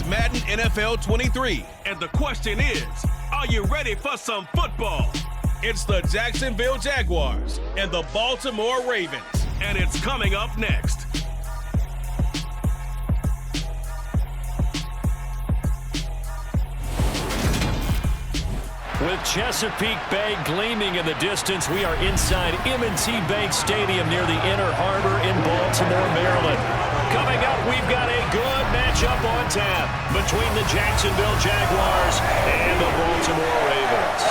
Madden NFL 23. And the question is, are you ready for some football? It's the Jacksonville Jaguars and the Baltimore Ravens. And it's coming up next. With Chesapeake Bay gleaming in the distance, we are inside M&T Bank Stadium near the Inner Harbor in Baltimore, Maryland. Coming up, we've got a good matchup on tap between the Jacksonville Jaguars and the Baltimore Ravens.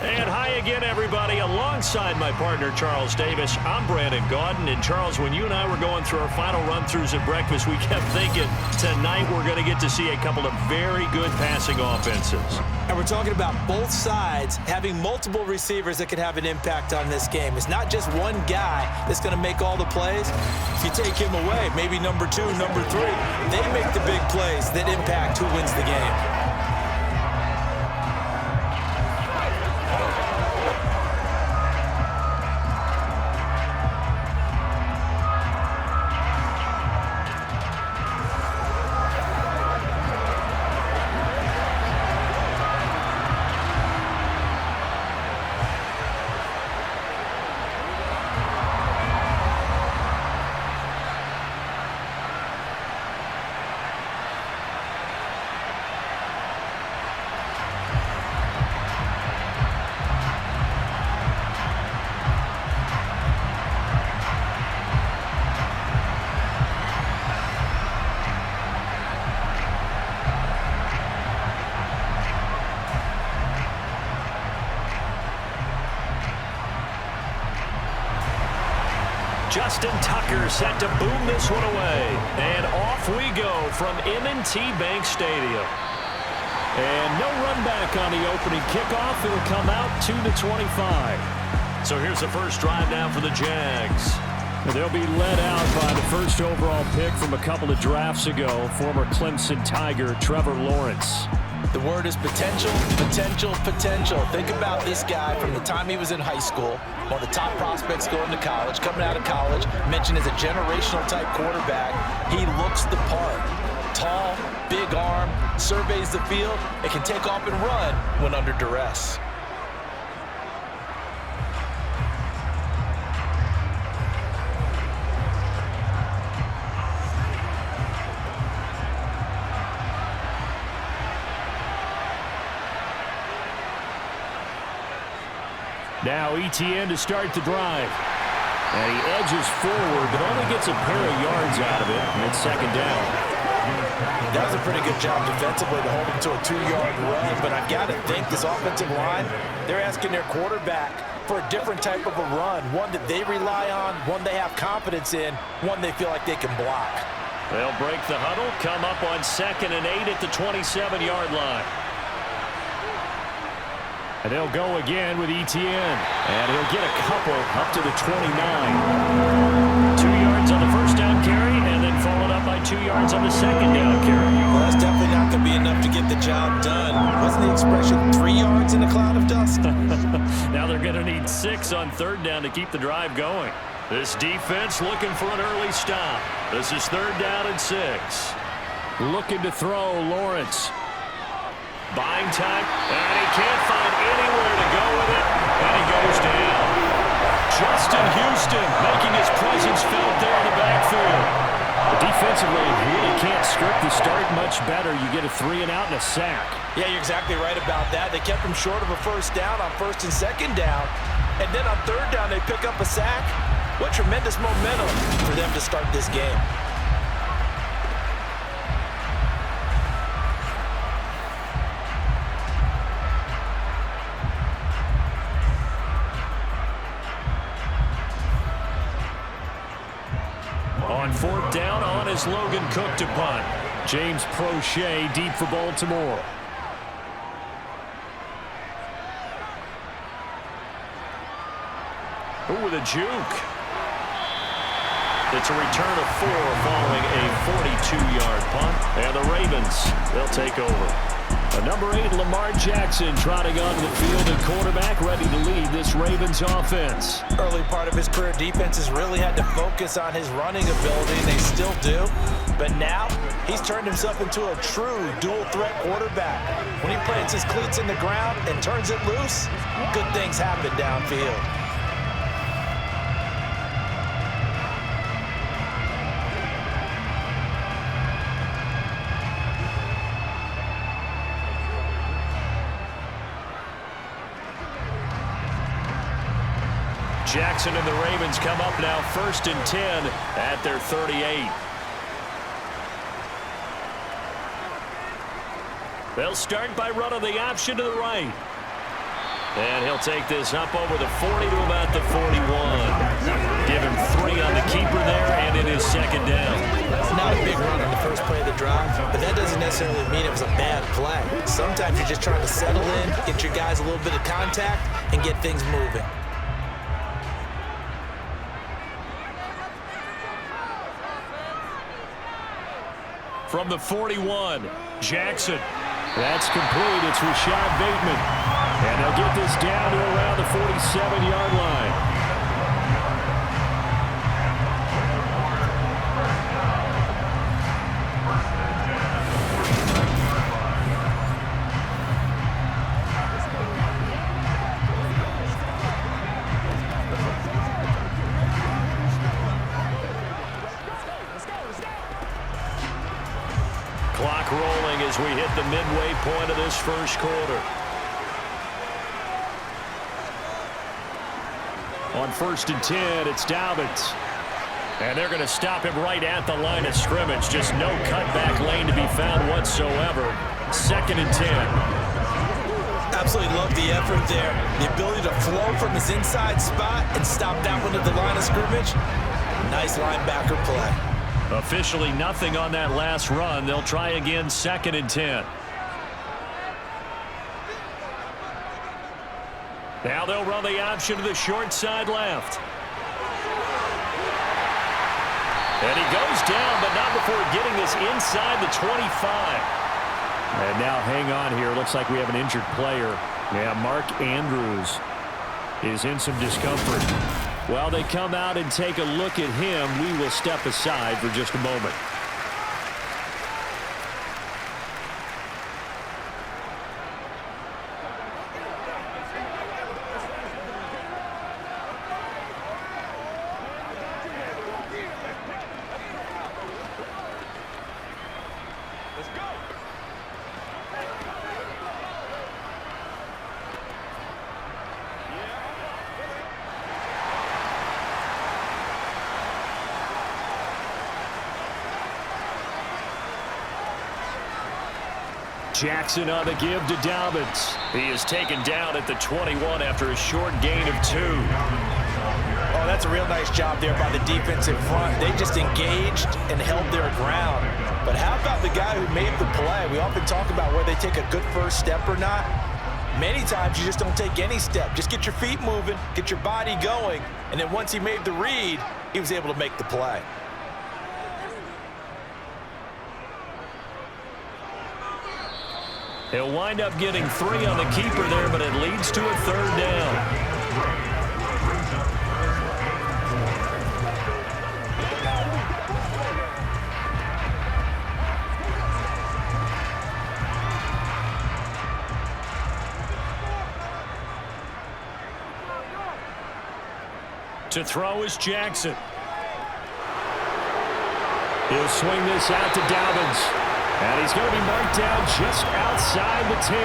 And hi again, everybody. Alongside my partner, Charles Davis, I'm Brandon Gaudin. And Charles, when you and I were going through our final run-throughs at breakfast, we kept thinking tonight we're going to get to see a couple of very good passing offenses. And we're talking about both sides having multiple receivers that can have an impact on this game. It's not just one guy that's going to make all the plays. If you take him away, maybe number 2, number 3, they make the big plays that impact who wins the game. Justin Tucker set to boom this one away. And off we go from M&T Bank Stadium. And no run back on the opening kickoff. It'll come out 2-25. So here's the first drive now for the Jags. They'll be led out by the first overall pick from a couple of drafts ago, former Clemson Tiger Trevor Lawrence. The word is potential, potential, potential. Think about this guy from the time he was in high school, one of the top prospects going to college, coming out of college, mentioned as a generational type quarterback. He looks the part. Tall, big arm, surveys the field, and can take off and run when under duress. Now Etienne to start the drive. And he edges forward, but only gets a pair of yards out of it, and it's second down. That was a pretty good job defensively to hold him to a 2-yard run, but I've got to think this offensive line, they're asking their quarterback for a different type of a run, one that they rely on, one they have confidence in, one they feel like they can block. They'll break the huddle, come up on 2nd and 8 at the 27-yard line. And they'll go again with Etienne. And he'll get a couple up to the 29. 2 yards on the first down carry, and then followed up by 2 yards on the second down carry. Well, that's definitely not going to be enough to get the job done. Wasn't the expression 3 yards in a cloud of dust? Now they're going to need 6 on 3rd down to keep the drive going. This defense looking for an early stop. This is 3rd down and 6. Looking to throw, Lawrence. Buying time, and he can't find anywhere to go with it, and he goes down. Justin Houston making his presence felt there in the backfield. Defensively, really can't script the start much better. You get a 3-and-out and a sack. Yeah, you're exactly right about that. They kept him short of a first down on 1st and 2nd down, and then on 3rd down they pick up a sack. What tremendous momentum for them to start this game. On 4th down, on is Logan Cook to punt. James Prochet deep for Baltimore. Ooh, with a juke. It's a return of 4 following a 42-yard punt. And the Ravens, they'll take over. Number 8, Lamar Jackson, trotting onto the field at quarterback, ready to lead this Ravens offense. Early part of his career, defenses really had to focus on his running ability, and they still do. But now, he's turned himself into a true dual-threat quarterback. When he plants his cleats in the ground and turns it loose, good things happen downfield. Jackson and the Ravens come up now 1st and 10 at their 38. They'll start by running the option to the right. And he'll take this up over the 40 to about the 41. Give him 3 on the keeper there, and it is 2nd down. Not a big run on the first play of the drive, but that doesn't necessarily mean it was a bad play. Sometimes you're just trying to settle in, get your guys a little bit of contact, and get things moving. From the 41, Jackson. That's complete. It's Rashad Bateman. And they'll get this down to around the 47-yard line. Clock rolling as we hit the midway point of this first quarter. On 1st and 10, it's Dobbins. And they're going to stop him right at the line of scrimmage. Just no cutback lane to be found whatsoever. 2nd and 10. Absolutely love the effort there. The ability to flow from his inside spot and stop that one at the line of scrimmage. Nice linebacker play. Officially nothing on that last run. They'll try again 2nd and 10. Now they'll run the option to the short side left. And he goes down, but not before getting this inside the 25. And now hang on here. Looks like we have an injured player. Yeah, Mark Andrews is in some discomfort. While they come out and take a look at him, we will step aside for just a moment. Jackson on the give to Dobbins. He is taken down at the 21 after a short gain of 2. Oh, that's a real nice job there by the defensive front. They just engaged and held their ground. But how about the guy who made the play? We often talk about whether they take a good first step or not. Many times you just don't take any step. Just get your feet moving, get your body going, and then once he made the read, he was able to make the play. He'll wind up getting 3 on the keeper there, but it leads to a 3rd down. To throw is Jackson. He'll swing this out to Dobbins. And he's going to be marked down just outside the 10.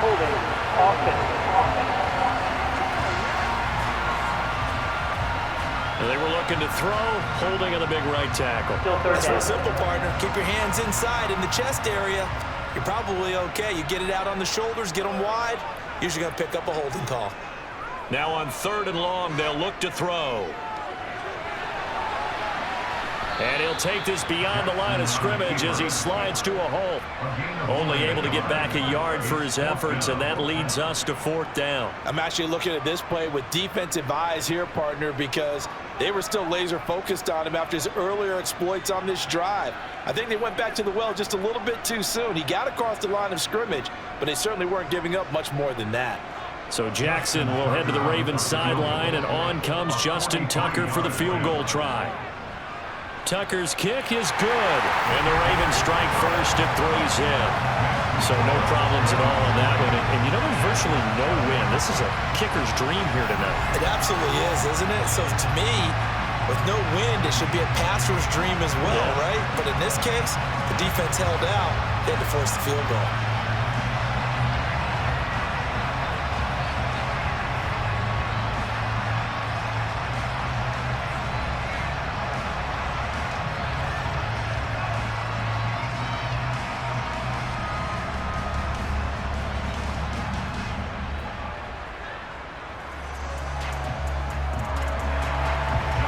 Holding, offense. They were looking to throw, holding on the big right tackle. That's real simple, partner. Keep your hands inside in the chest area. You're probably okay. You get it out on the shoulders, get them wide. Usually going to pick up a holding call. Now on 3rd and long, they'll look to throw. And he'll take this beyond the line of scrimmage as he slides to a halt. Only able to get back a yard for his efforts, and that leads us to 4th down. I'm actually looking at this play with defensive eyes here, partner, because They were still laser focused on him after his earlier exploits on this drive. I think they went back to the well just a little bit too soon. He got across the line of scrimmage, but they certainly weren't giving up much more than that. So Jackson will head to the Ravens sideline, and on comes Justin Tucker for the field goal try. Tucker's kick is good, and the Ravens strike first at 3's in. So no problems at all on that one. And you know, there's virtually no wind. This is a kicker's dream here tonight. It absolutely is, isn't it? So to me, with no wind, it should be a passer's dream as well, right? But in this case, the defense held out. They had to force the field goal.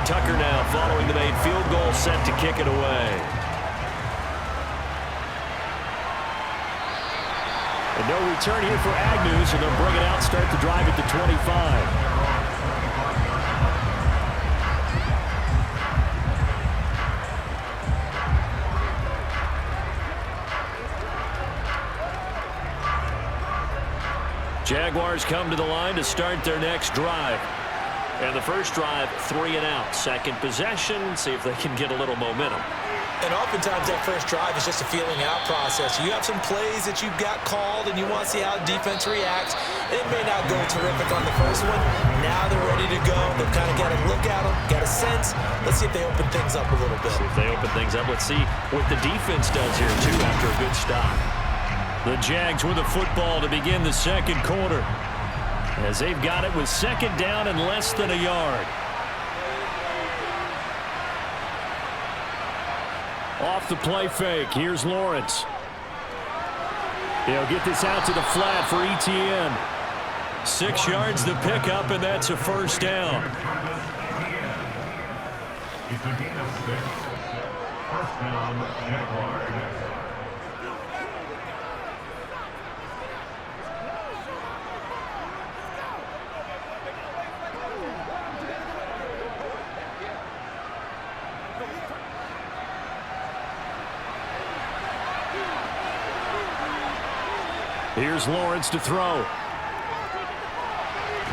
Tucker now following the made field goal, set to kick it away. And no return here for Agnew, so they'll bring it out, start the drive at the 25. Jaguars come to the line to start their next drive. And the first drive, 3 and out. Second possession, see if they can get a little momentum. And oftentimes that first drive is just a feeling out process. You have some plays that you've got called and you want to see how the defense reacts. It may not go terrific on the first one. Now they're ready to go. They've kind of got to look at them, got a sense. Let's see if they open things up a little bit. See if they open things up. Let's see what the defense does here, too, after a good stop. The Jags with the football to begin the second quarter, as they've got it with second down and less than a yard. Off the play fake, here's Lawrence. He'll get this out to the flat for ETN. 6 yards the pickup, and that's a first down. It's a gain of 6. First down, Jaguars. Here's Lawrence to throw.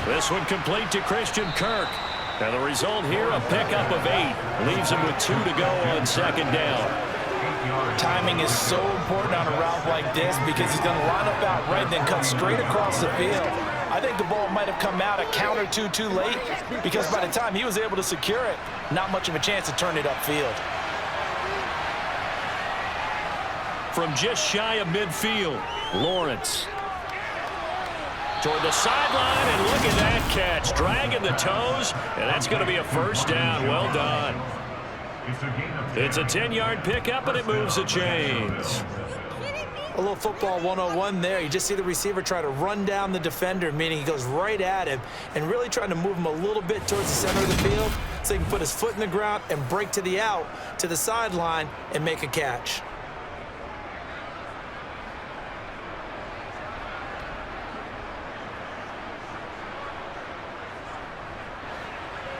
This one complete to Christian Kirk. And the result here, a pickup of 8. Leaves him with 2 to go on second down. Timing is so important on a route like this because he's going to line up out right, then cut straight across the field. I think the ball might have come out a count or two too late because by the time he was able to secure it, not much of a chance to turn it upfield. From just shy of midfield, Lawrence toward the sideline, and look at that catch, dragging the toes, and that's going to be a first down. Well done. It's a 10-yard pickup, and it moves the chains. A little football 101 there. You just see the receiver try to run down the defender, meaning he goes right at him and really trying to move him a little bit towards the center of the field so he can put his foot in the ground and break to the out, to the sideline, and make a catch.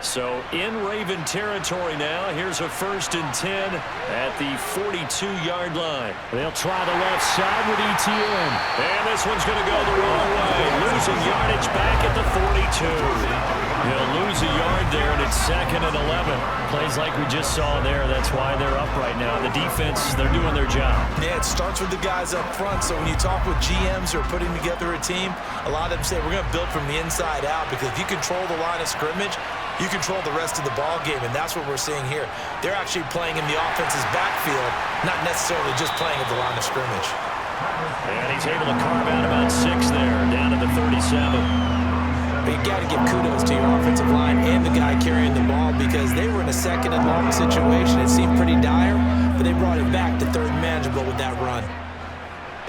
So in Raven territory now. Here's a 1st and 10 at the 42-yard line. They'll try the left side with ETN. And this one's going to go the wrong way. Losing yardage back at the 42. He'll lose a yard there, and it's 2nd and 11. Plays like we just saw there. That's why they're up right now. The defense, they're doing their job. Yeah, it starts with the guys up front. So when you talk with GMs who are putting together a team, a lot of them say we're going to build from the inside out because if you control the line of scrimmage, you control the rest of the ball game, and that's what we're seeing here. They're actually playing in the offense's backfield, not necessarily just playing at the line of scrimmage. And he's able to carve out about 6 there, down to the 37. But you got to give kudos to your offensive line and the guy carrying the ball because they were in a 2nd and long situation. It seemed pretty dire, but they brought it back to 3rd and manageable with that run.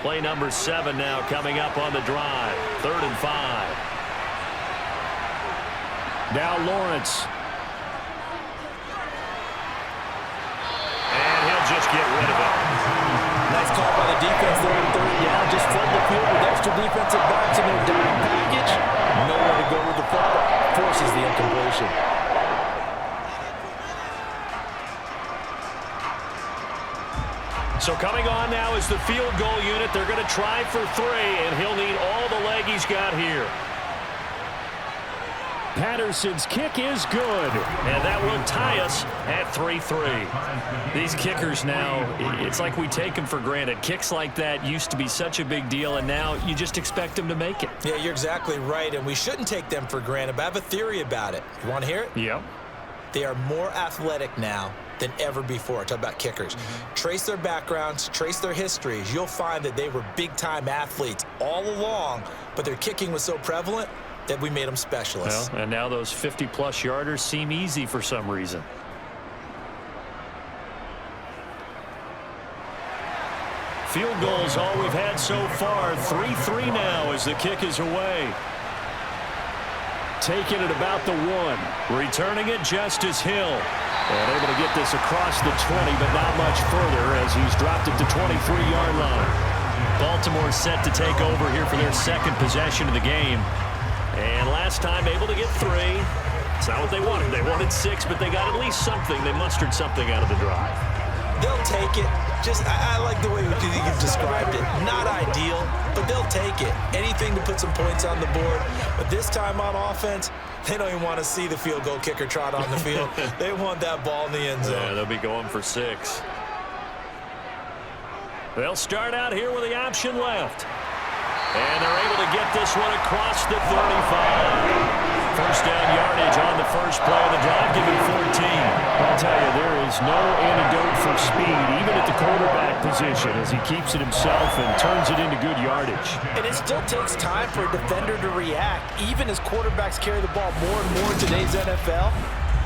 Play number 7 now coming up on the drive. 3rd and 5. Now Lawrence. And he'll just get rid of it. Nice call by the defense there in 3rd down. Just flood the field with extra defensive backs in their dime package. Nowhere to go with the football. Forces the incompletion. So coming on now is the field goal unit. They're going to try for 3, and he'll need all the leg he's got here. Patterson's kick is good, and that will tie us at 3-3. These kickers now, it's like we take them for granted. Kicks like that used to be such a big deal, and now you just expect them to make it. Yeah, you're exactly right, and we shouldn't take them for granted, but I have a theory about it. You want to hear it? Yep. They are more athletic now than ever before. Talk about kickers. Trace their backgrounds, trace their histories. You'll find that they were big-time athletes all along, but their kicking was so prevalent that we made them specialists. Well, and now those 50-plus yarders seem easy for some reason. Field goals all we've had so far. 3-3 now as the kick is away. Taking it about the 1. Returning it, Justice Hill. And able to get this across the 20, but not much further as he's dropped it to 23-yard line. Baltimore set to take over here for their second possession of the game. And last time able to get 3. It's not what they wanted. They wanted 6, but they got at least something. They mustered something out of the drive. They'll take it. I like the way you've described it. Not ideal, but they'll take it. Anything to put some points on the board. But this time on offense, they don't even want to see the field goal kicker trot on the field. They want that ball in the end zone. Yeah, they'll be going for 6. They'll start out here with the option left. And they're able to get this one across the 35. First down yardage on the first play of the drive, given 14. I'll tell you, there is no antidote for speed, even at the quarterback position, as he keeps it himself and turns it into good yardage. And it still takes time for a defender to react, even as quarterbacks carry the ball more and more in today's NFL.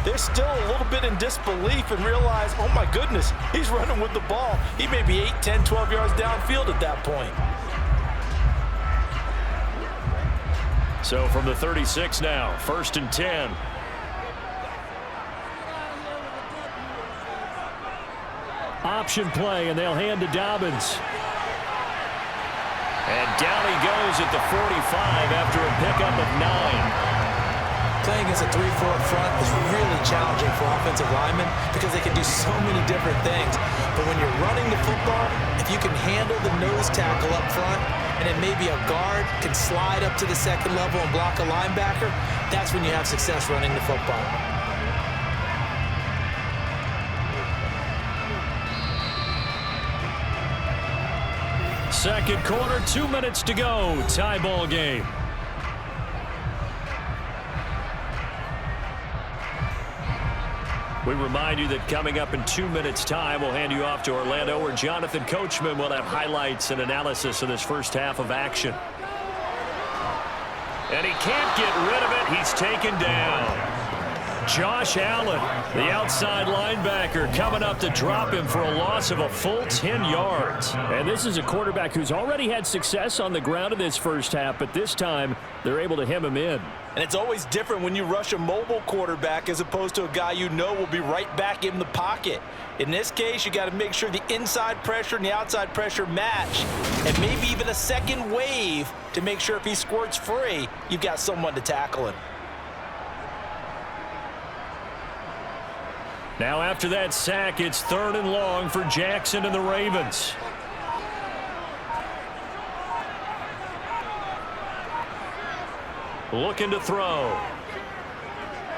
They're still a little bit in disbelief and realize, oh my goodness, he's running with the ball. He may be 8, 10, 12 yards downfield at that point. So from the 36 now, 1st and 10. Option play, and they'll hand to Dobbins. And down he goes at the 45 after a pickup of 9. Playing against a 3-4 front is really challenging for offensive linemen because they can do so many different things. But when you're running the football, if you can handle the nose tackle up front, and then maybe a guard can slide up to the second level and block a linebacker, that's when you have success running the football. Second quarter, 2 minutes to go. Tie ball game. We remind you that coming up in 2 minutes' time, we'll hand you off to Orlando, where Jonathan Coachman will have highlights and analysis of this first half of action. And he can't get rid of it. He's taken down. Josh Allen, the outside linebacker, coming up to drop him for a loss of a full 10 yards. And this is a quarterback who's already had success on the ground in this first half, but this time they're able to hem him in. And it's always different when you rush a mobile quarterback as opposed to a guy you know will be right back in the pocket. In this case, you got to make sure the inside pressure and the outside pressure match, and maybe even a second wave to make sure if he squirts free, you've got someone to tackle him. Now after that sack, it's 3rd and long for Jackson and the Ravens. Looking to throw.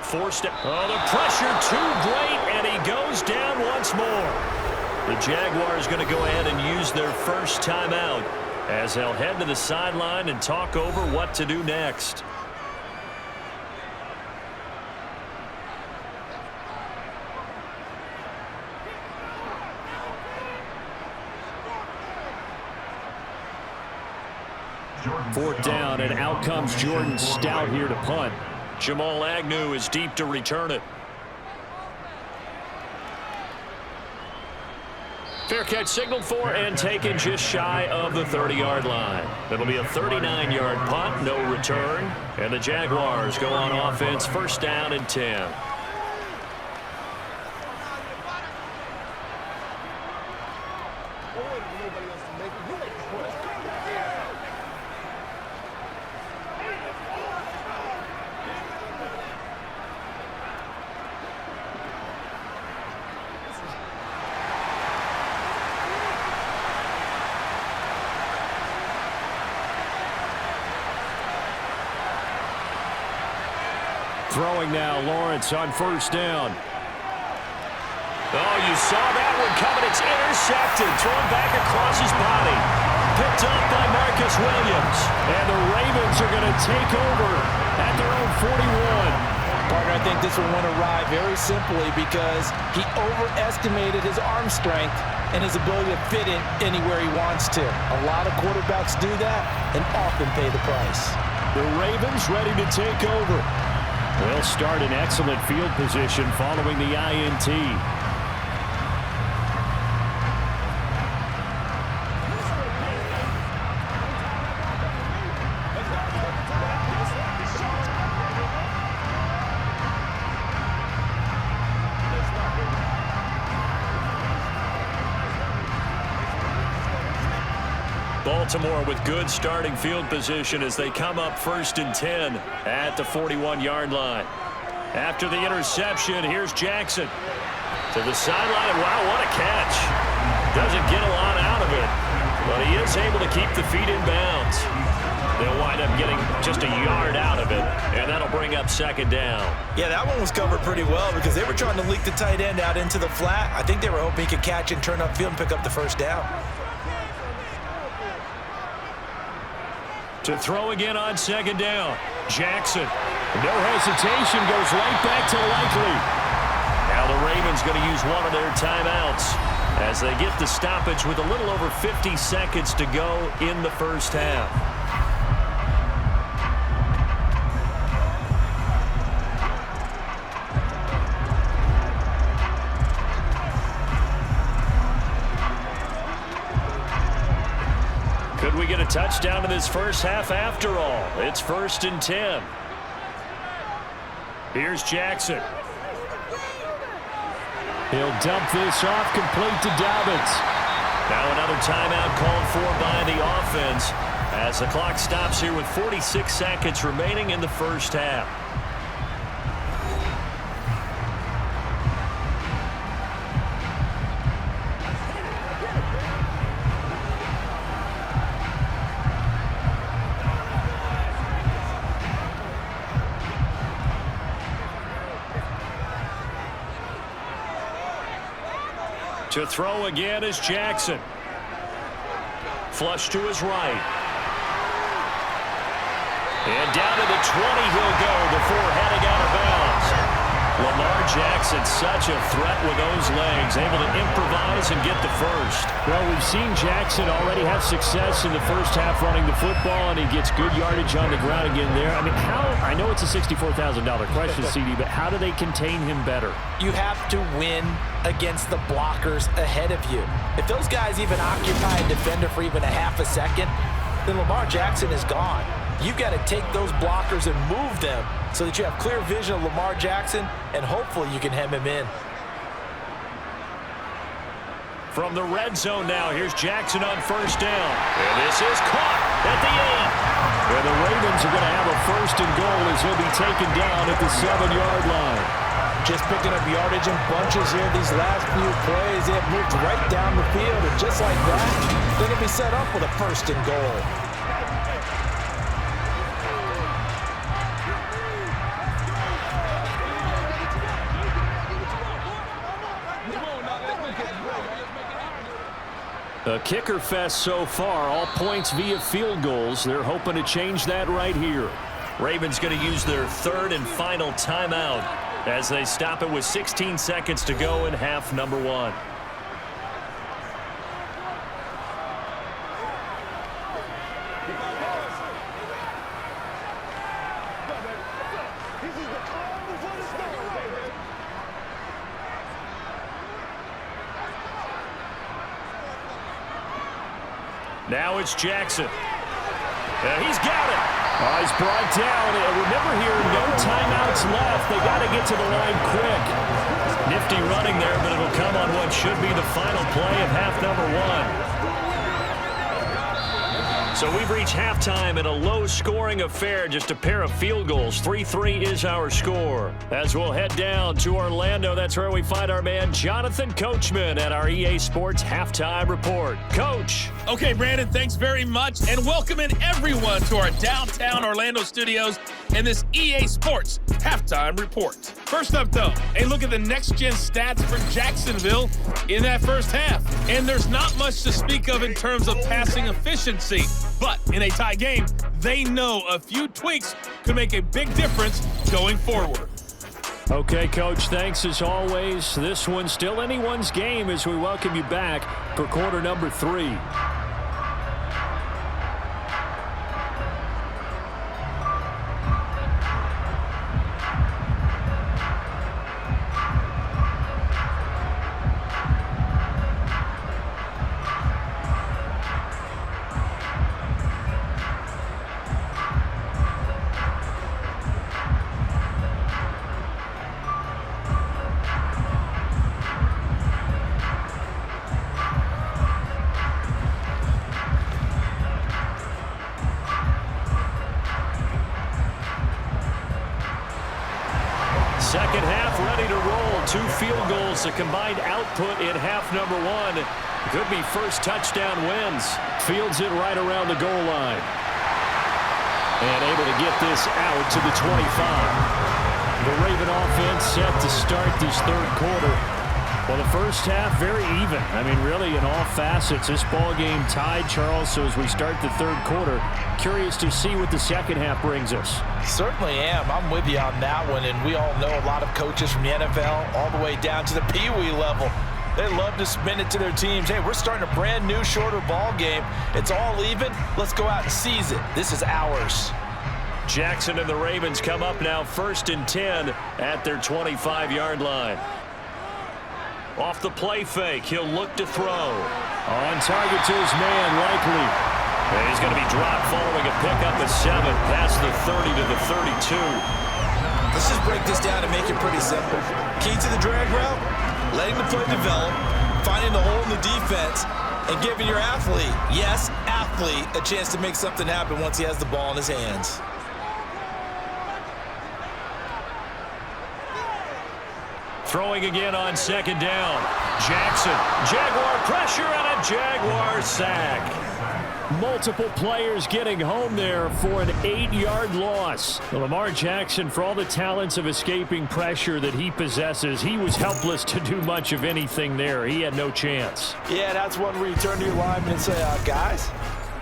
Forced it. Oh, the pressure too great, and he goes down once more. The Jaguars going to go ahead and use their first timeout as they'll head to the sideline and talk over what to do next. Fourth down, and out comes Jordan Stout here to punt. Jamal Agnew is deep to return it. Fair catch signaled for and taken just shy of the 30-yard line. It'll be a 39-yard punt, no return. And the Jaguars go on offense, 1st down and 10. Throwing now, Lawrence on first down. Oh, you saw that one coming. It's intercepted. Thrown back across his body. Picked up by Marcus Williams. And the Ravens are going to take over at their own 41. Partner, I think this one went awry very simply because he overestimated his arm strength and his ability to fit it anywhere he wants to. A lot of quarterbacks do that and often pay the price. The Ravens ready to take over. They'll start in excellent field position following the INT. Baltimore with good starting field position as they come up 1st and 10 at the 41-yard line. After the interception, here's Jackson to the sideline. Wow, what a catch. Doesn't get a lot out of it, but he is able to keep the feet in bounds. They'll wind up getting just a yard out of it, and that'll bring up 2nd down. Yeah, that one was covered pretty well because they were trying to leak the tight end out into the flat. I think they were hoping he could catch and turn upfield and pick up the 1st down. To throw again on 2nd down. Jackson, no hesitation, goes right back to Likely. Now the Ravens going to use one of their timeouts as they get the stoppage with a little over 50 seconds to go in the 1st half. Could we get a touchdown in this 1st half after all? It's 1st and 10. Here's Jackson. He'll dump this off, complete to Dobbins. Now another timeout called for by the offense as the clock stops here with 46 seconds remaining in the 1st half. To throw again is Jackson. Flush to his right. And down to the 20 he'll go before heading out of bounds. Lamar Jackson, such a threat with those legs, able to improvise and get the 1st. Well, we've seen Jackson already have success in the 1st half running the football, and he gets good yardage on the ground again there. I mean, I know it's a $64,000 question, CD, but how do they contain him better? You have to win against the blockers ahead of you. If those guys even occupy a defender for even a half a second, then Lamar Jackson is gone. You've got to take those blockers and move them so that you have clear vision of Lamar Jackson, and hopefully you can hem him in. From the red zone now, here's Jackson on 1st down. And this is caught at the 8. And the Ravens are going to have a 1st and goal as he'll be taken down at the 7-yard line. Just picking up yardage in bunches here these last few plays. They have moved right down the field, and just like that, they're going to be set up with a 1st and goal. A kicker fest so far, all points via field goals. They're hoping to change that right here. Ravens going to use their 3rd and final timeout as they stop it with 16 seconds to go in half number 1. Now it's Jackson. He's got it. He's brought down. Remember here, no timeouts left. They got to get to the line quick. Nifty running there, but it'll come on what should be the final play of half number 1. So we've reached halftime in a low-scoring affair, just a pair of field goals. 3-3 is our score. As we'll head down to Orlando, that's where we find our man Jonathan Coachman at our EA Sports Halftime Report. Coach. Okay, Brandon, thanks very much, and welcoming everyone to our downtown Orlando studios and this EA Sports Halftime Report. First up, though, a look at the next-gen stats for Jacksonville in that first half. And there's not much to speak of in terms of passing efficiency. But in a tie game, they know a few tweaks could make a big difference going forward. Okay, Coach, thanks as always. This one's still anyone's game as we welcome you back for quarter number 3. Second half ready to roll. 2 field goals, a combined output in half number 1. Could be first touchdown wins. Fields it right around the goal line. And able to get this out to the 25. The Raven offense set to start this third quarter. Well, the first half very even. I mean, really in all facets. This ball game tied, Charles. So as we start the third quarter, curious to see what the second half brings us. Certainly am. I'm with you on that one. And we all know a lot of coaches from the NFL all the way down to the Pee-wee level. They love to spin it to their teams. Hey, we're starting a brand new, shorter ball game. It's all even. Let's go out and seize it. This is ours. Jackson and the Ravens come up now 1st and 10 at their 25-yard line. Off the play fake, he'll look to throw. On target to his man, Likely. And he's going to be dropped following a pickup at 7, past the 30 to the 32. Let's just break this down and make it pretty simple. Key to the drag route, letting the play develop, finding the hole in the defense, and giving your athlete, yes, athlete, a chance to make something happen once he has the ball in his hands. Throwing again on second down. Jackson, Jaguar pressure and a Jaguar sack. Multiple players getting home there for an 8-yard loss. Lamar Jackson, for all the talents of escaping pressure that he possesses, he was helpless to do much of anything there. He had no chance. Yeah, that's one where you turn to your lineman and say, guys,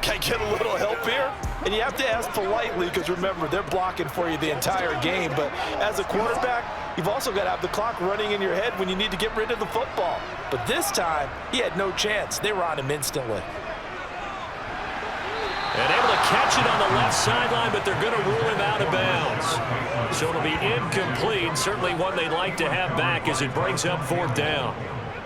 can I get a little help here? And you have to ask politely because, remember, they're blocking for you the entire game. But as a quarterback, you've also got to have the clock running in your head when you need to get rid of the football. But this time, he had no chance. They were on him instantly. And able to catch it on the left sideline, but they're going to rule him out of bounds. So it'll be incomplete. Certainly one they'd like to have back as it brings up 4th down.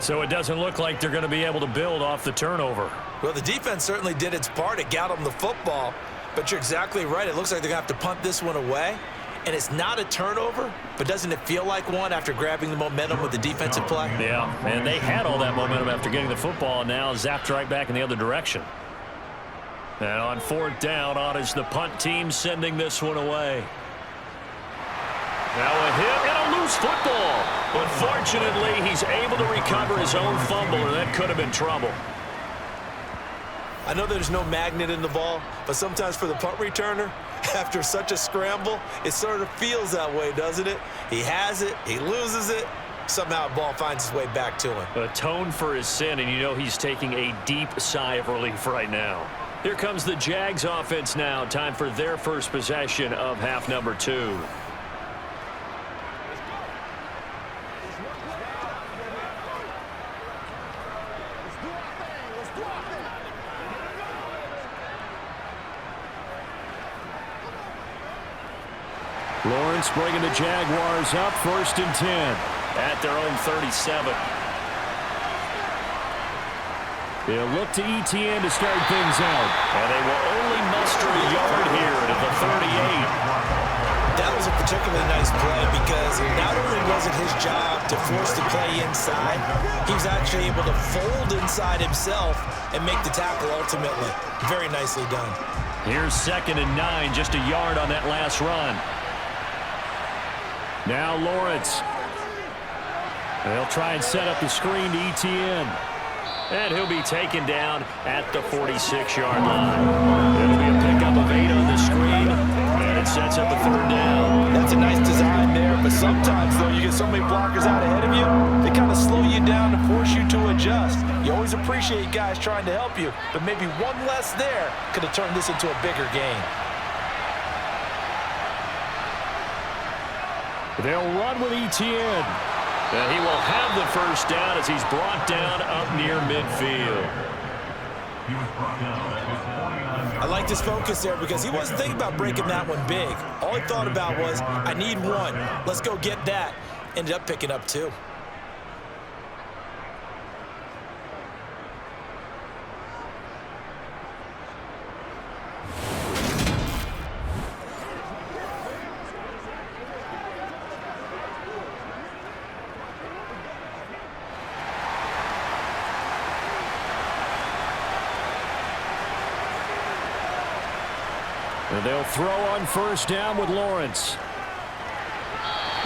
So it doesn't look like they're going to be able to build off the turnover. Well, the defense certainly did its part. It got them the football. But you're exactly right. It looks like they're going to have to punt this one away. And it's not a turnover, but doesn't it feel like one after grabbing the momentum with the defensive play? Yeah, and they had all that momentum after getting the football, and now zapped right back in the other direction. And on 4th down, on is the punt team sending this one away. Now a hit and a loose football. But fortunately, he's able to recover his own fumble, or that could have been trouble. I know there's no magnet in the ball, but sometimes for the punt returner, after such a scramble, it sort of feels that way, doesn't it? He has it, he loses it, somehow the ball finds its way back to him. Atone for his sin, and you know he's taking a deep sigh of relief right now. Here comes the Jags offense now. Time for their first possession of half number 2. Lawrence bringing the Jaguars up 1st and 10 at their own 37. They'll look to ETN to start things out. And they will only muster a yard here to the 38. That was a particularly nice play because not only was it his job to force the play inside, he was actually able to fold inside himself and make the tackle ultimately. Very nicely done. Here's 2nd and 9, just a yard on that last run. Now Lawrence. They'll try and set up the screen to ETN. And he'll be taken down at the 46-yard line. It'll be a pickup of 8 on the screen, and it sets up a 3rd down. That's a nice design there, but sometimes, though, you get so many blockers out ahead of you, they kind of slow you down and force you to adjust. You always appreciate guys trying to help you, but maybe one less there could have turned this into a bigger game. They'll run with ETN. And he will have the 1st down as he's brought down up near midfield. He was brought down at his 49-yard. I like this focus there because he wasn't thinking about breaking that one big. All he thought about was, I need 1. Let's go get that. Ended up picking up 2. And they'll throw on 1st down with Lawrence.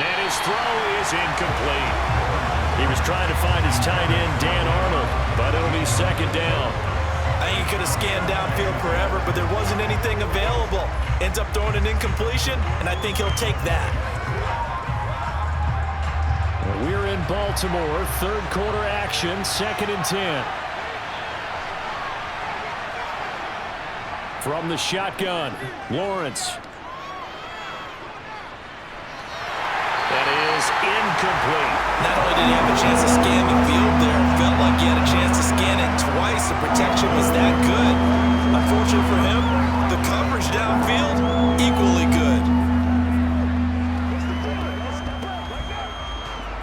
And his throw is incomplete. He was trying to find his tight end, Dan Arnold, but it'll be 2nd down. I think he could have scanned downfield forever, but there wasn't anything available. Ends up throwing an incompletion, and I think he'll take that. We're in Baltimore, 3rd quarter action, 2nd and 10. From the shotgun, Lawrence. That is incomplete. Not only did he have a chance to scan the field there, it felt like he had a chance to scan it twice. The protection was that good. Unfortunately for him, the coverage downfield, equally good.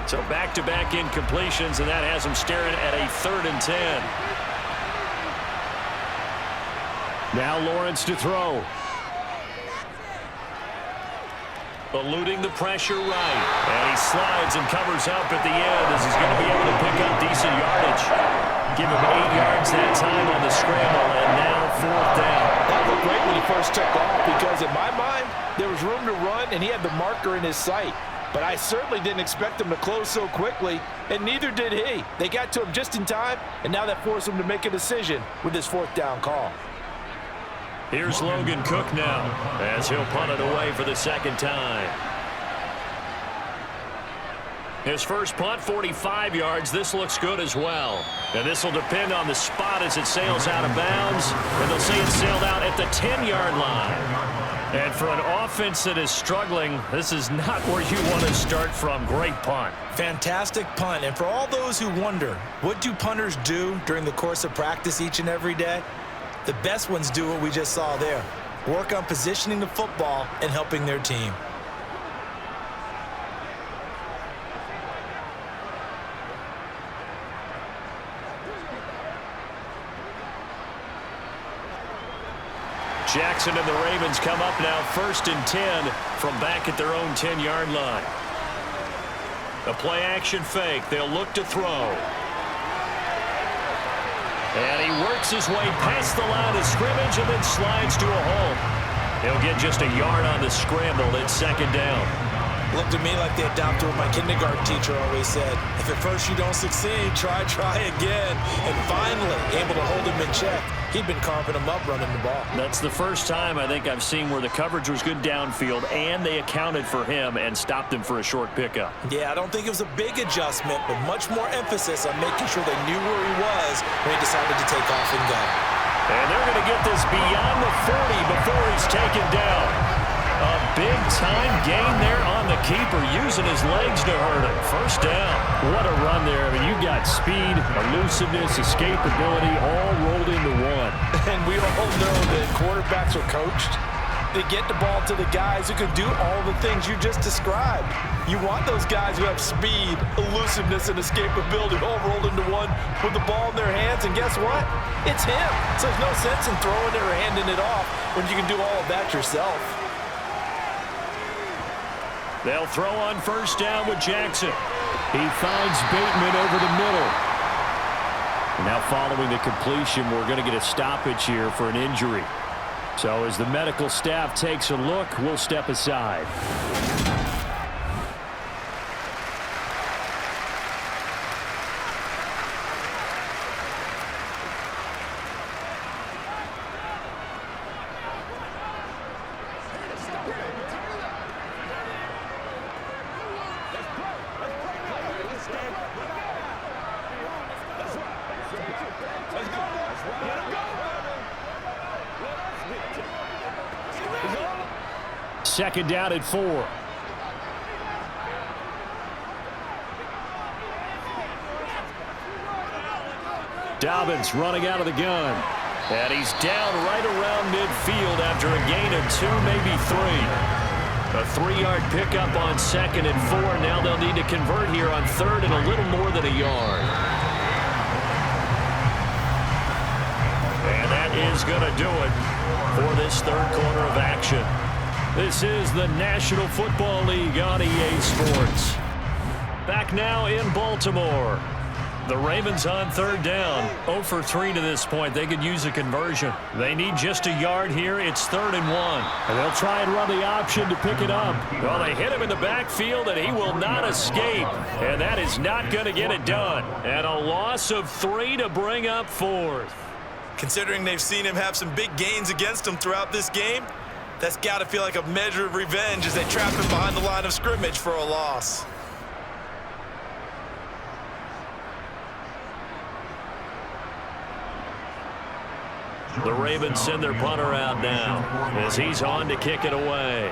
So back-to-back incompletions, and that has him staring at a 3rd and 10. Now Lawrence to throw. Eluding the pressure right. And he slides and covers up at the end as he's going to be able to pick up decent yardage. Give him 8 yards that time on the scramble, and now 4th down. That looked great when he first took off because in my mind, there was room to run and he had the marker in his sight. But I certainly didn't expect him to close so quickly, and neither did he. They got to him just in time, and now that forced him to make a decision with his 4th down call. Here's Logan Cook now as he'll punt it away for the 2nd time. His first punt, 45 yards. This looks good as well. And this will depend on the spot as it sails out of bounds. And they'll say it sailed out at the 10-yard line. And for an offense that is struggling, this is not where you want to start from. Great punt. Fantastic punt. And for all those who wonder, what do punters do during the course of practice each and every day? The best ones do what we just saw there. Work on positioning the football and helping their team. Jackson and the Ravens come up now 1st and 10 from back at their own 10-yard line. A play-action fake. They'll look to throw. And he works his way past the line of scrimmage and then slides to a hole. He'll get just a yard on the scramble. It's 2nd down. Looked to me like they adopted what my kindergarten teacher always said. If at first you don't succeed, try again. And finally, able to hold him in check. He'd been carving him up running the ball. That's the first time I think I've seen where the coverage was good downfield and they accounted for him and stopped him for a short pickup. Yeah, I don't think it was a big adjustment, but much more emphasis on making sure they knew where he was when he decided to take off and go. And they're going to get this beyond the 40 before he's taken down. A big-time gain there on the keeper, using his legs to hurt him. 1st down. What a run there. I mean, you've got speed, elusiveness, escapability, all rolled into one. And we all know that quarterbacks are coached. They get the ball to the guys who can do all the things you just described. You want those guys who have speed, elusiveness, and escapability all rolled into one with the ball in their hands, and guess what? It's him. So there's no sense in throwing it or handing it off when you can do all of that yourself. They'll throw on first down with Jackson. He finds Bateman over the middle. Now following the completion, we're going to get a stoppage here for an injury. So as the medical staff takes a look, we'll step aside. Second down at 4. Dobbins running out of the gun. And he's down right around midfield after a gain of 2, maybe 3. A 3-yard pickup on second and 4. Now they'll need to convert here on third and a little more than a yard. And that is going to do it for this third quarter of action. This is the National Football League on EA Sports. Back now in Baltimore. The Ravens on third down. 0 for 3 to this point. They could use a conversion. They need just a yard here. It's 3rd and 1. And they'll try and run the option to pick it up. Well, they hit him in the backfield, and he will not escape. And that is not going to get it done. And a loss of 3 to bring up 4th. Considering they've seen him have some big gains against them throughout this game, that's got to feel like a measure of revenge as they trap him behind the line of scrimmage for a loss. The Ravens send their punter out now as he's on to kick it away.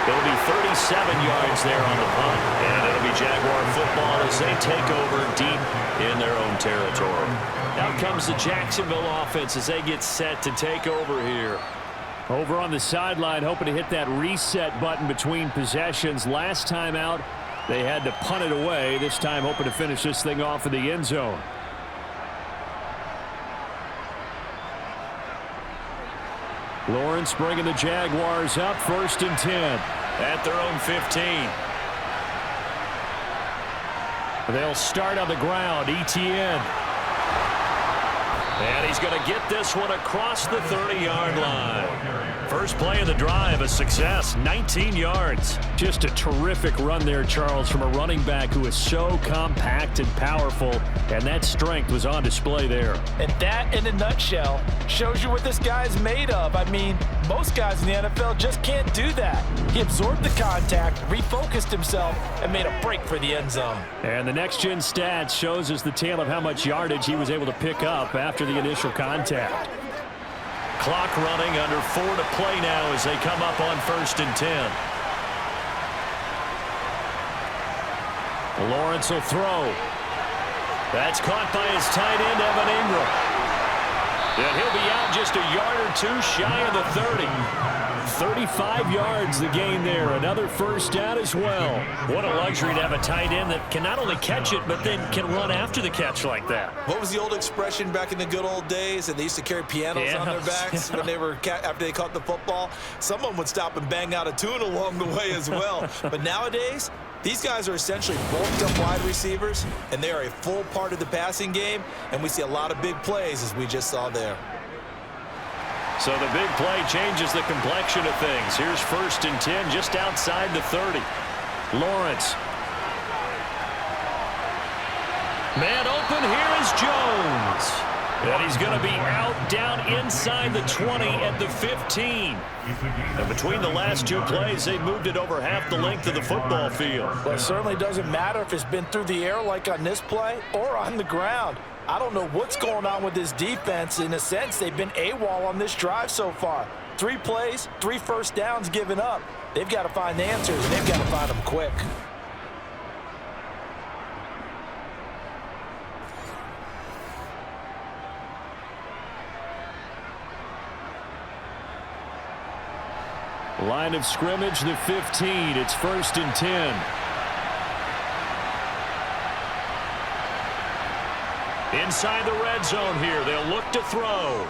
It'll be 37 yards there on the punt, and it'll be Jaguar football as they take over deep in their own territory. Now comes the Jacksonville offense as they get set to take over here. Over on the sideline, hoping to hit that reset button between possessions. Last time out, they had to punt it away. This time, hoping to finish this thing off in the end zone. Lawrence bringing the Jaguars up, 1st and 10 at their own 15. They'll start on the ground. Etienne. And he's going to get this one across the 30-yard line. First play of the drive, a success, 19 yards. Just a terrific run there, Charles, from a running back who is so compact and powerful, and that strength was on display there. And that, in a nutshell, shows you what this guy's made of. I mean, most guys in the NFL just can't do that. He absorbed the contact, refocused himself, and made a break for the end zone. And the next-gen stats shows us the tale of how much yardage he was able to pick up after the initial contact. Clock running, under 4 to play now as they come up on 1st and 10. Lawrence will throw. That's caught by his tight end, Evan Ingram. And he'll be out just a yard or 2 shy of the 30. 35 yards the gain there. Another first down as well. What a luxury to have a tight end that can not only catch it, but then can run after the catch like that. What was the old expression back in the good old days? And they used to carry pianos on their backs when they were after they caught the football. Someone would stop and bang out a tune along the way as well. But nowadays, these guys are essentially bulked up wide receivers, and they are a full part of the passing game, and we see a lot of big plays as we just saw there. So the big play changes the complexion of things. Here's 1st and 10 just outside the 30. Lawrence. Man open, here is Jones. And he's going to be out down inside the 20 at the 15. And between the last 2 plays, they've moved it over half the length of the football field. Well, it certainly doesn't matter if it's been through the air like on this play or on the ground. I don't know what's going on with this defense. In a sense, they've been AWOL on this drive so far. 3 plays, 3 first downs given up. They've got to find answers, and they've got to find them quick. Line of scrimmage, the 15. It's 1st and 10. Inside the red zone here, they'll look to throw.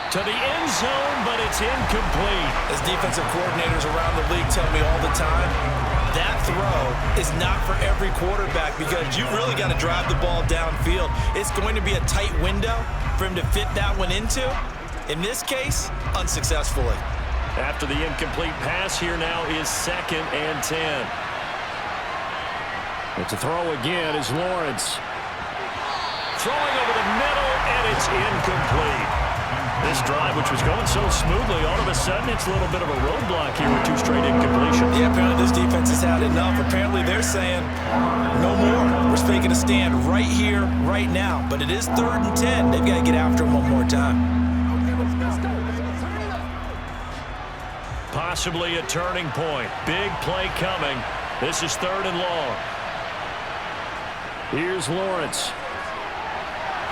To the end zone, but it's incomplete. As defensive coordinators around the league tell me all the time, that throw is not for every quarterback because you've really got to drive the ball downfield. It's going to be a tight window for him to fit that one into. In this case, unsuccessfully. After the incomplete pass, here now is 2nd and 10. It's a throw again is Lawrence. Throwing over the middle, and it's incomplete. This drive, which was going so smoothly, all of a sudden it's a little bit of a roadblock here with 2 straight incompletions. Yeah, apparently this defense has had enough. Apparently they're saying, no more. We're taking a stand right here, right now. But it is 3rd and 10. They've got to get after him one more time. Possibly a turning point. Big play coming. This is 3rd and long. Here's Lawrence.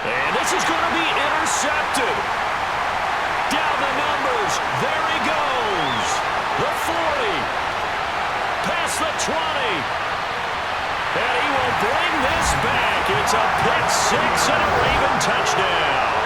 And this is going to be intercepted. Down the numbers. There he goes. The 40. Past the 20. And he will bring this back. It's a pick 6 and a Raven touchdown.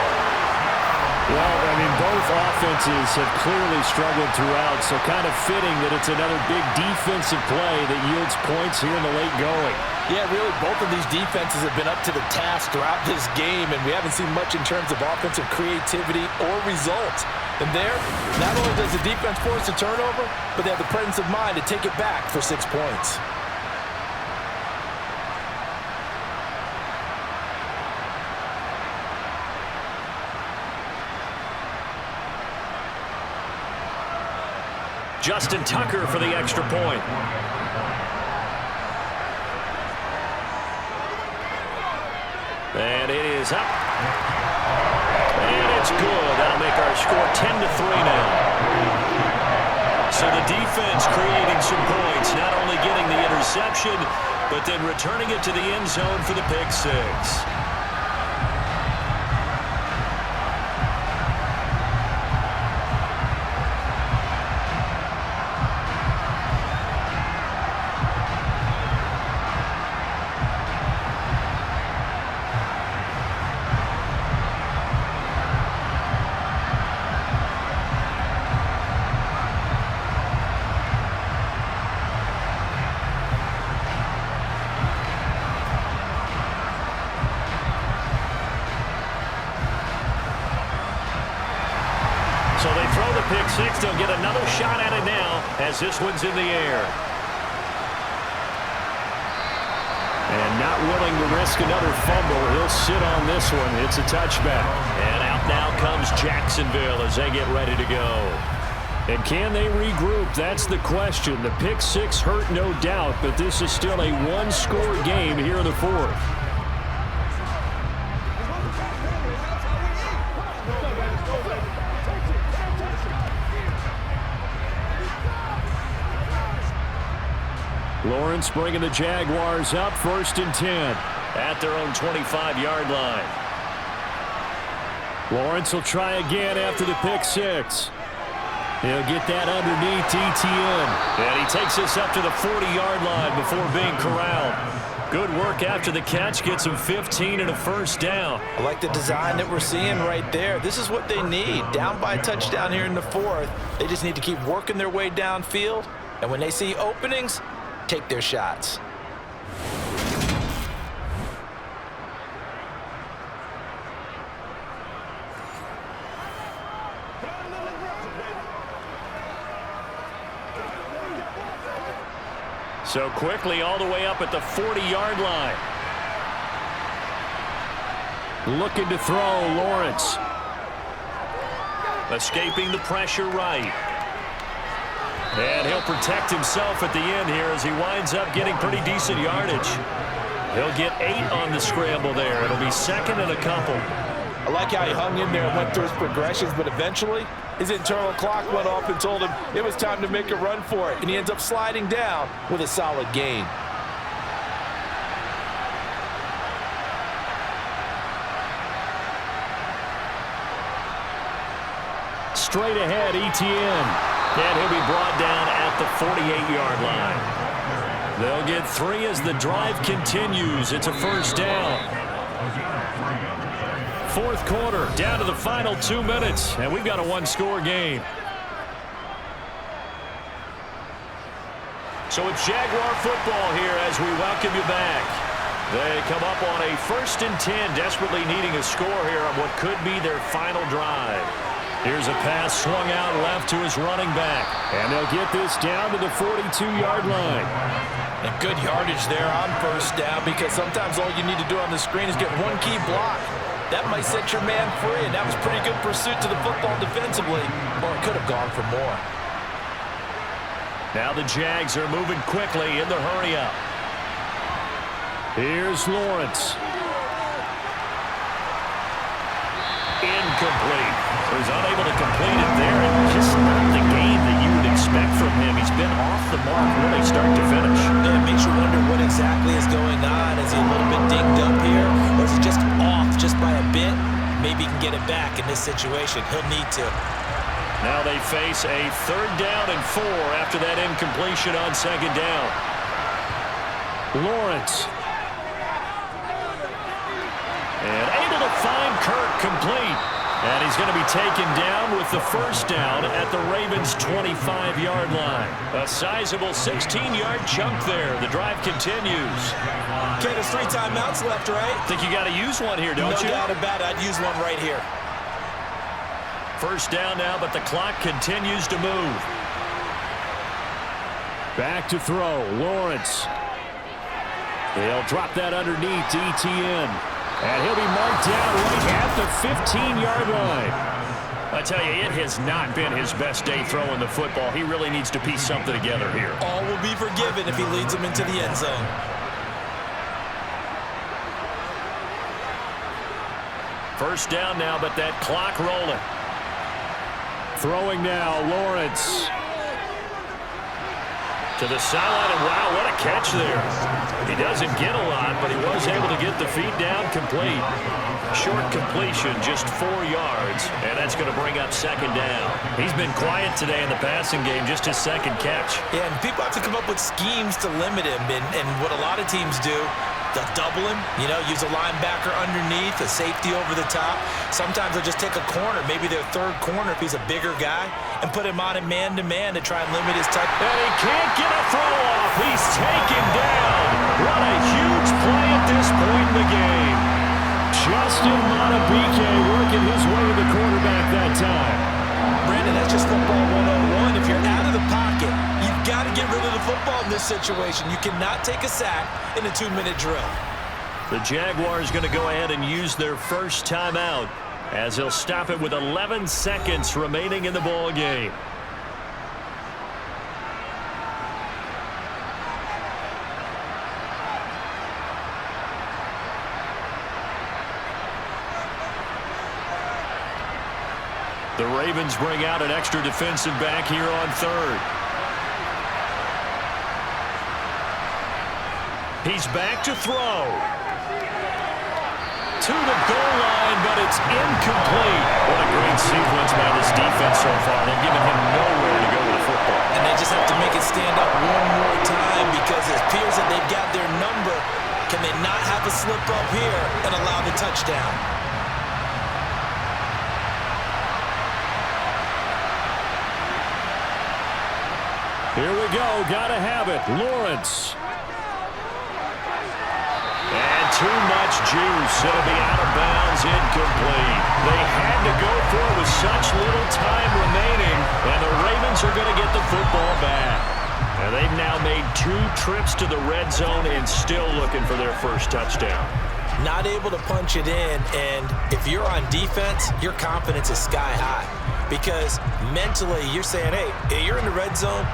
Well, I mean, both offenses have clearly struggled throughout, so kind of fitting that it's another big defensive play that yields points here in the late going. Yeah, really, both of these defenses have been up to the task throughout this game, and we haven't seen much in terms of offensive creativity or results. And there, not only does the defense force a turnover, but they have the presence of mind to take it back for 6 points. Justin Tucker for the extra point. And it is up. And it's good. That'll make our score 10-3 now. So the defense creating some points, not only getting the interception, but then returning it to the end zone for the pick 6. So they throw the pick 6. They'll get another shot at it now as this one's in the air. And not willing to risk another fumble. He'll sit on this one. It's a touchback. And out now comes Jacksonville as they get ready to go. And can they regroup? That's the question. The pick 6 hurt, no doubt, but this is still a one-score game here in the 4th. Lawrence bringing the Jaguars up, 1st and 10. At their own 25-yard line. Lawrence will try again after the pick 6. He'll get that underneath Etienne. And he takes this up to the 40-yard line before being corralled. Good work after the catch. Gets him 15 and a first down. I like the design that we're seeing right there. This is what they need. Down by a touchdown here in the 4th. They just need to keep working their way downfield. And when they see openings, take their shots. So quickly all the way up at the 40-yard line. Looking to throw, Lawrence. Escaping the pressure right. And he'll protect himself at the end here as he winds up getting pretty decent yardage. He'll get 8 on the scramble there. It'll be 2nd and a couple. I like how he hung in there and went through his progressions, but eventually his internal clock went off and told him it was time to make a run for it, and he ends up sliding down with a solid gain. Straight ahead, Etienne. And he'll be brought down at the 48-yard line. They'll get 3 as the drive continues. It's a first down. Fourth quarter, down to the final 2 minutes, and we've got a one-score game. So it's Jaguar football here as we welcome you back. They come up on a 1st and 10, desperately needing a score here on what could be their final drive. Here's a pass swung out left to his running back. And they'll get this down to the 42-yard line. And good yardage there on first down, because sometimes all you need to do on the screen is get one key block. That might set your man free, and that was pretty good pursuit to the football defensively. Or it could have gone for more. Now the Jags are moving quickly in the hurry-up. Here's Lawrence. Incomplete. He's unable to complete it there, and just not the game that you would expect from him. He's been off the mark really start to finish. Yeah, it makes you wonder what exactly is going on. Is he a little bit dinged up here, or is he just off just by a bit? Maybe he can get it back in this situation. He'll need to. Now they face a 3rd down and 4 after that incompletion on 2nd down. Lawrence. And able to find Kirk complete. And he's going to be taken down with the first down at the Ravens' 25-yard line. A sizable 16-yard chunk there. The drive continues. Okay, there's 3 timeouts left, right? Think you got to use one here, don't you? No doubt about it. I'd use one right here. First down now, but the clock continues to move. Back to throw. Lawrence. They'll drop that underneath to ETN. And he'll be marked down right at the 15-yard line. I tell you, it has not been his best day throwing the football. He really needs to piece something together here. All will be forgiven if he leads them into the end zone. First down now, but that clock rolling. Throwing now, Lawrence. To the sideline, and wow, what a catch there. He doesn't get a lot, but he was able to get the feet down complete. Short completion, just 4 yards, and that's going to bring up 2nd down. He's been quiet today in the passing game, just his 2nd catch. Yeah, and people have to come up with schemes to limit him, and what a lot of teams do, they'll double him, use a linebacker underneath, a safety over the top. Sometimes they'll just take a corner, maybe their 3rd corner if he's a bigger guy, and put him on a man-to-man to try and limit his touch. And he can't get a throw off. He's taken down. What a huge play at this point in the game. Justin Montebique working his way to the quarterback that time. Brandon, that's just football 101. If you're out of the pocket, you've got to get rid of the football in this situation. You cannot take a sack in a 2-minute drill. The Jaguars going to go ahead and use their first timeout as they'll stop it with 11 seconds remaining in the ball game. The Ravens bring out an extra defensive back here on 3rd. He's back to throw. To the goal line, but it's incomplete. What a great sequence by this defense so far. They've given him nowhere to go with the football. And they just have to make it stand up one more time, because it appears that they've got their number. Can they not have a slip up here and allow the touchdown? Here we go. Gotta have it. Lawrence. And too much juice. It'll be out of bounds, incomplete. They had to go for it with such little time remaining, and the Ravens are going to get the football back. And they've now made 2 trips to the red zone and still looking for their first touchdown. Not able to punch it in, and if you're on defense, your confidence is sky high. Because mentally, you're saying, hey, you're in the red zone.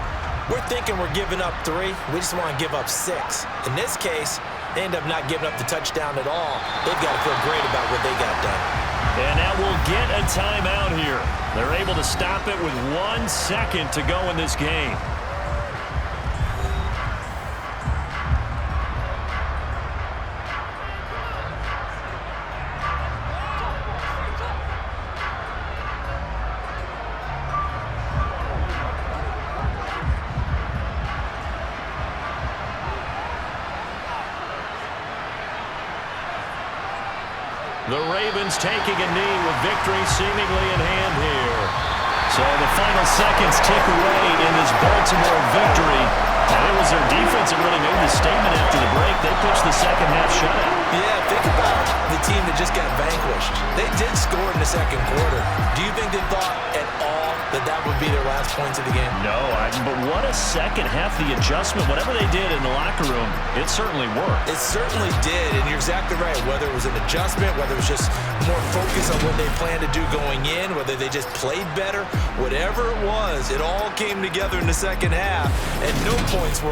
We're thinking we're giving up 3. We just want to give up 6. In this case, they end up not giving up the touchdown at all. They've got to feel great about what they got done. And now we'll get a timeout here. They're able to stop it with 1 second to go in this game. The Ravens taking a knee with victory seemingly in hand here. So the final seconds tick away in this Baltimore victory. And it was their defense that really made the statement after the break. They pitched the second half shutout. Yeah, think about the team that just got vanquished. They did score in the second quarter. Do you think they thought at all that that would be their last points of the game? No, but what a second half. The adjustment, whatever they did in the locker room, it certainly worked. It certainly did, and you're exactly right. Whether it was an adjustment, whether it was just more focus on what they planned to do going in, whether they just played better, whatever it was, it all came together in the second half, and no points were